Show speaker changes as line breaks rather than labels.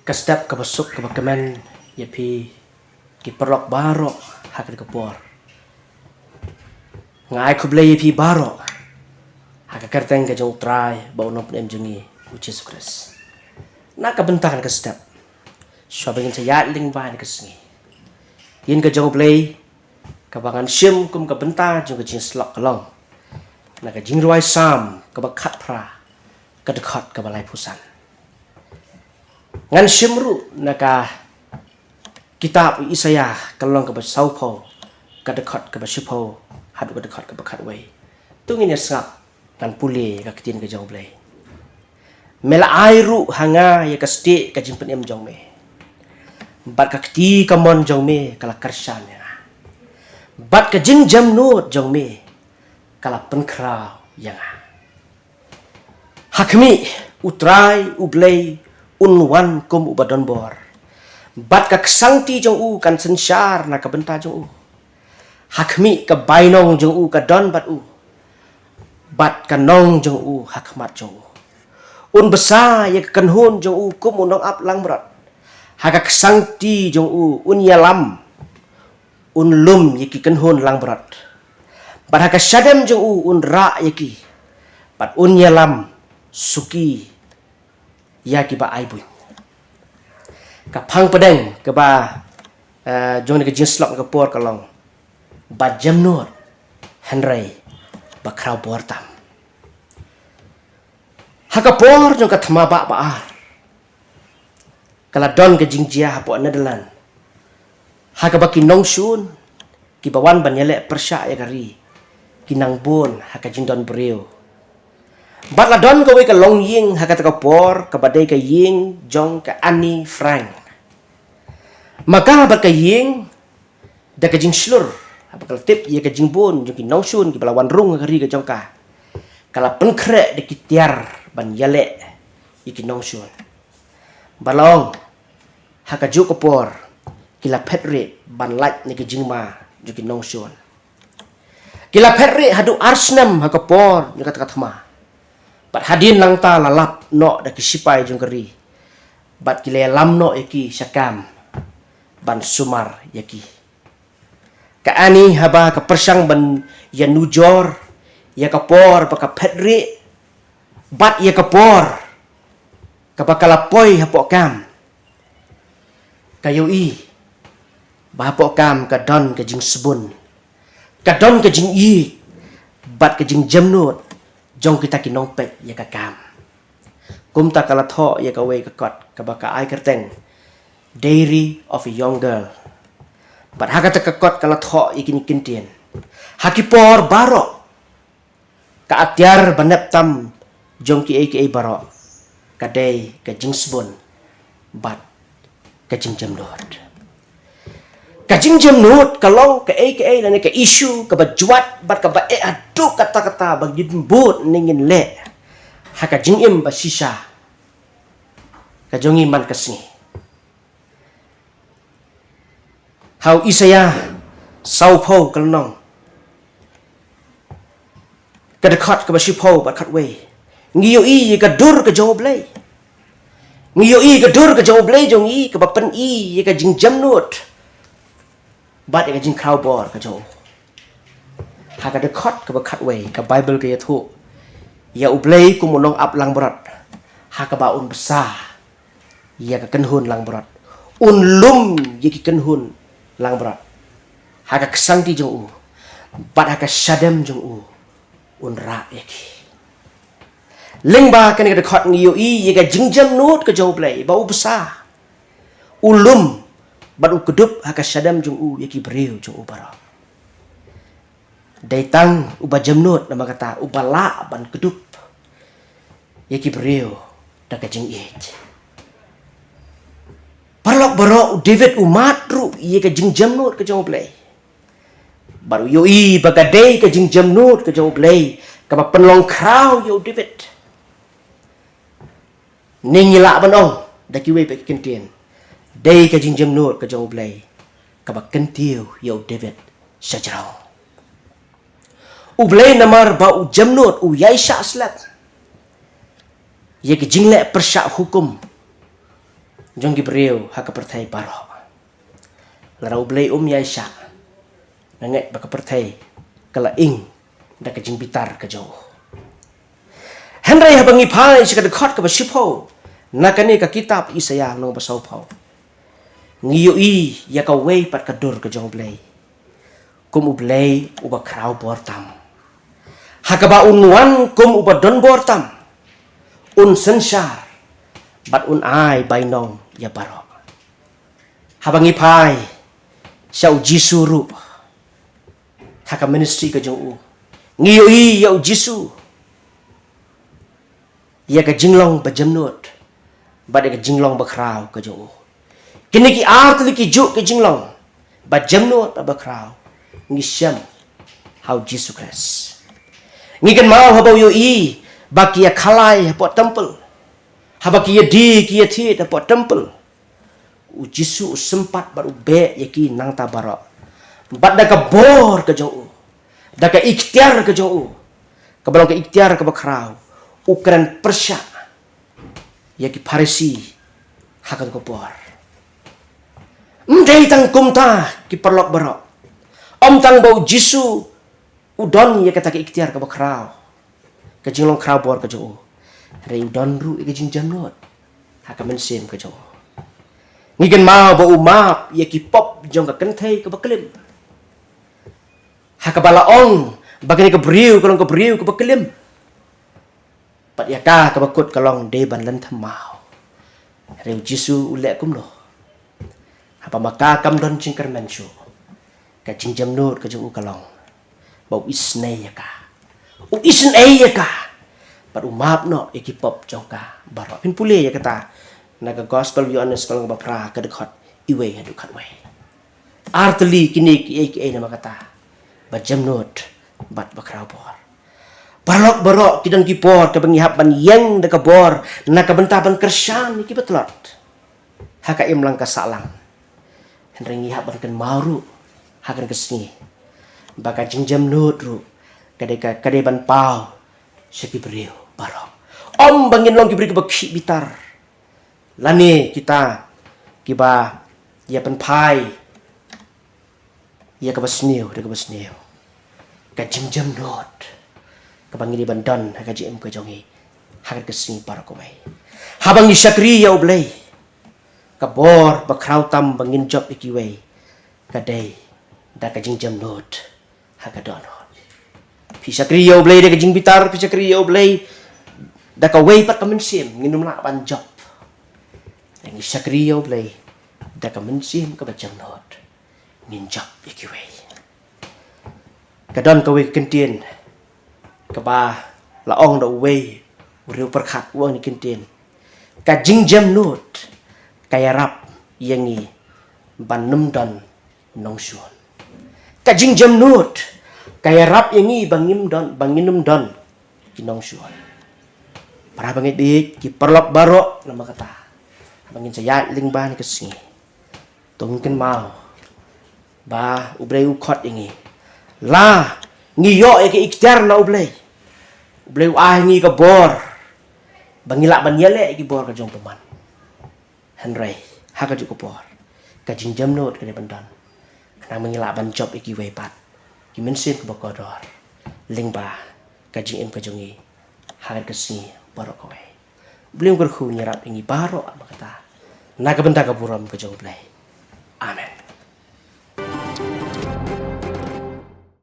Kastap kabasuk kabakaman yapi kiperok barok hakad kapor. Ngai kublay yapi barok hakakarteng ka jong try baunop nem jungi Jesus Christ. Nakabentakan kastap. Syabangin sa yatling ba ni kasngi. Yin ka jong blay kabangan sim kum kabenta jong ka jing slok kalong. Naka jing ruai sam kabakat pra kadekot kabalai pusan. Ngan simru naka kitab Isaya kalong ka basaupo kadekot ka basipo hadu kadekot ka bakat wei. Tungin ya sngap ngan pule ka kitin ka jong blay. Mela airu hanga ya kasti ka jing penem jong me. Bat ka kti ka mon jong me kala karsan ya. Bat ka jing jam nut jong me kala penkrau yang. Hakmi utrai ublay unwan kum ubadon bor. Bat ka ksangti jong u kan sensyar na ka benta jong u. Hakmi ka bainong jong u ka don bat u. Bat ka nong jong u hakmat jong u. Un besar ya ka kanhun jong u kum unong ap lang berat. Haka ksangti jong u un yalam. Un lum ya ki kanhun lang berat. Bat haka syadem jong u un ra ya ki. Bat un yalam suki ya ki ba aibu. Ka phang pedeng ka ba jong ni ka jinslok ka por kalong. Ba jamnot henry ba kraw bortam. Haka por jong ka thama ba baar. Kala don ka jingjia po Nederland. Haka ba kinong shun ki bawan ban yele persya ya kari. Kinang bon haka jingdon breu. Bat la don ka we ka long ying haka ka por ka badai ka ying jong ka ani frank. Maka bat ka ying da ka jing slur apa kala tip ye ka jing bon jong ki nong shun ki balawan rung ka ri ka jong ka. Kala penkre de ki tiar ban yale ye ki nong shun. Balong haka ju ka por kila petre ban lait ni ki jing ma jong ki nong shun. Kila petre hadu arsnam haka por ni kata thama. Bat hadin lang ta lalap no da kisipai jong kari. Bat kile lam no yaki syakam. Ban sumar yaki. Ka ani haba ka persang ban ya nujor. Ya kapor baka pedri. Bat ya kapor. Ka bakalapoy hapok kam. Kayo i. Bahapok kam ka don ka jing sebun. Ka don ka jing i. Bat ka jing jamnut. Jong kita kinong pek ya ka kam. Kumta kala tho ya ka we ka kot ka baka ai kerteng. Diary of a young girl. Bat haka ta ka kot kala tho ya kini kintien. Hakipor barok. Ka atyar banep tam jong ki ai barok. Ka day ka jingsbon. Bat ka jingjam lot. Ka jingjam not kalong ka ai na ka issue ka bajuat bat ka ba adu kata-kata bagin but ningin le haka jingim ba sisa ka jongi man kasni how Isaya saupo kalnong ka dekat ka ba sipo ba katwe ngiyo i ka dur ka joblay ngiyo i ka dur ka joblay jong i ka ba pen i ka jingjam not bat ka jing kraw bor ka jong haka dekot ka bakat wei ka Bible ka yatu ya ublay kumunong ap lang berat haka ba un besar ya ka kenhun lang berat un lum ya ki kenhun lang berat haka kesangti jong u bat haka syadem jong u un ra ya ki ling ba ka ni ka dekot ngiyo i ya ka jingjam nut ka jong ublay ba u besar ulum bat u kedup haka syadam jong u yaki breu jong u bara. Daitang uba jamnut nama kata ubala ban kedup yaki breu da ka jing it. Parlok baro David umat ru ye ka jing jamnut ka jong play. Baru yo i bagadai ka jing jamnut ka jong play ka ba penlong kraw yo David. Ningila banong da ki we pe kentien. Day ka jingjam nut ka jong blay ka ba kentiu yo David sajrau. Ublay namar ba u jamnut u yai sya slat. Ye ka jingle persyak hukum jong gibreu haka pertai baro larau blei ya isya nanget baka pertai kala ing da ka jing bitar ka jong Henry habangi pai sika dekat ka basipo nakani ka kitab Isaya no basau pau ngiyo ya ka wei pat ka dur ka jong blei kum ublei uba krau bortam hakaba unwan kum uba don bortam un sensar bat un ai bainong ya baro habangi pai siau jisuru haka ministry ka jong u ngiyo ya jisu ya ka jinglong ba jamnut ba de ka jinglong ba krau ka jong u kini ki art li ki juk ki jinglong ba jamnut ba krau ngi syam how Jesus Christ ngi kan mau habau yo ba ki ya khalai po temple haba ki ya di ki ya thi da po temple u jisu sempat baru be ya ki nang ta bara bat da ka bor ka jong u da ka ikhtiar ka jong u ka balong ka ikhtiar ka ba krau ukran persya ya ki Farisi hakan ko bor ndai tang kumta ki perlok bara om tang bau jisu udon ya kata ki ikhtiar ka ba krau ka jinglong krau bor ka jong u re udon ru ka jing jamnot haka men sem ka jong ngigen mau ba umap ya ki pop jong ka kenthai ka ba kelim haka bala ong bagani ka briu ka briu ka ba kelim pat ya ka bakut kalong de ban lan thamau reu jisu ule kum lo apa maka kam don chingkar mensu ka jingjam nut ka jung kalong bau isne ya ka u isne ya ka pat umap no ekipop jongka baro pin pule ya kata naga gospel yones kalong ba pra ka dekat iwe hadu khat we artli kini ki nama kata ba jamnut bat bakrau bor barok barok kidang kipor ka bangihap ban yang da kabor na kabentaban kersan iki betlot haka imlang ka salang henrengi hap ban kan mauru hakan kesni baka jingjam nutru kade ban pau seki beriu barok om bangin long kibri ka bakhi bitar lani kita kiba ya pen pai ya ka basniu da ka basniu ka jingjam nut kabangi di bandan haka jm ka jongi haka kesini para ko mai habang isakri ya oblay kabor bakraw tam bangin job ikiway kadai da ka jingjam not haka donot pisakri ya oblay da ka jing bitar pisakri ya oblay da ka way pat kamensim nginum na ban job ang isakri ya oblay da ka mensim ka bajam not ngin job ikiway kadon ka way kentien kaba laong da way uriu perkhat uang ni kintin ka jingjam nut kaya rap yangi ban num don nong suon ka jingjam nut kaya rap yangi banginum don kinong suon para bangit dik ki perlok barok nama kata bangin sayat ling ban kesini tungkin mau ba ubrei ukot yangi la ngiyo ke ikhtiar na ublay ngi ka bor bangila ban yale ki bor ka jong peman henry haka ju ko bor ka jingjam not ka bandan kana mangila ban job iki way pat ki mensin ko bakodor lingba ka jing ka jongi haka kesni bor ko way beliau berku nyerap ingi baro makata na ka benda ka buram ka jong play amen